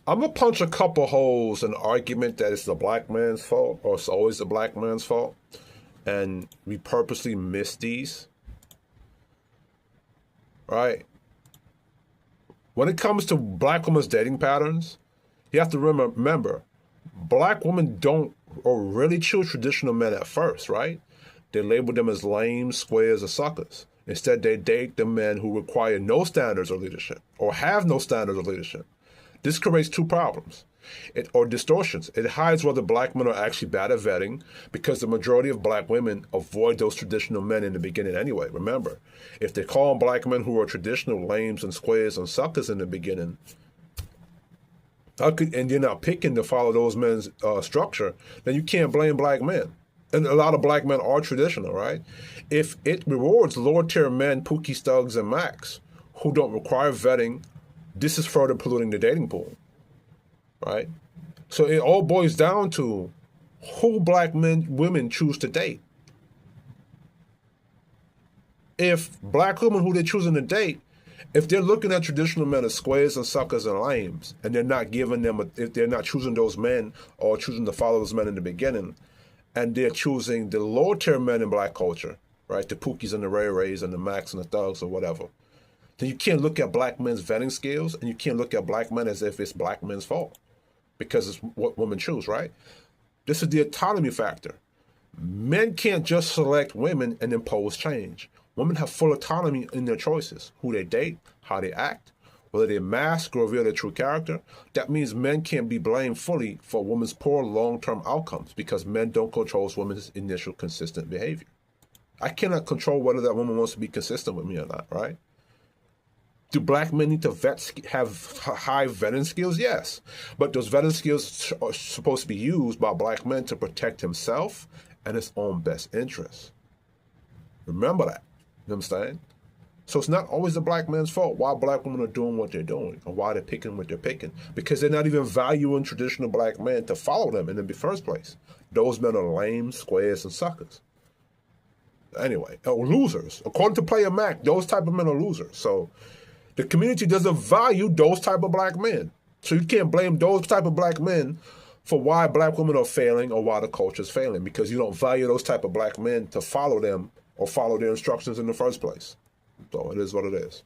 I'm gonna punch a couple holes in the argument that it's the black man's fault or it's always the black man's fault, and we purposely miss these, right? When it comes to black women's dating patterns, you have to remember, black women don't or really choose traditional men at first, right? They label them as lame, squares, or suckers. Instead, they date the men who require no standards of leadership or have no standards of leadership. This creates two problems, or distortions. It hides whether black men are actually bad at vetting because the majority of black women avoid those traditional men in the beginning anyway. Remember, if they call black men who are traditional lames and squares and suckers in the beginning, and you're not picking to follow those men's structure, then you can't blame black men. And a lot of black men are traditional, right? If it rewards lower tier men, Pookie Stugs and Max, who don't require vetting, this is further polluting the dating pool, right? So it all boils down to who black women choose to date. If black women who they're choosing to date, if they're looking at traditional men as squares and suckers and lames, and they're not giving them, if they're not choosing those men or choosing to follow those men in the beginning, and they're choosing the lower tier men in black culture, right? The Pookies and the Ray Rays and the Max and the Thugs or whatever. Then you can't look at black men's vetting skills and you can't look at black men as if it's black men's fault because it's what women choose, right? This is the autonomy factor. Men can't just select women and impose change. Women have full autonomy in their choices, who they date, how they act, whether they mask or reveal their true character. That means men can't be blamed fully for a woman's poor long-term outcomes because men don't control women's initial consistent behavior. I cannot control whether that woman wants to be consistent with me or not, right? Do black men need to have high vetting skills? Yes. But those vetting skills are supposed to be used by black men to protect himself and his own best interests. Remember that. You understand? So it's not always the black man's fault why black women are doing what they're doing or why they're picking what they're picking. Because they're not even valuing traditional black men to follow them in the first place. Those men are lame, squares, and suckers. Anyway, losers. According to Player Mac, those type of men are losers. So the community doesn't value those type of black men. So you can't blame those type of black men for why black women are failing or why the culture is failing, because you don't value those type of black men to follow them or follow their instructions in the first place. So it is what it is.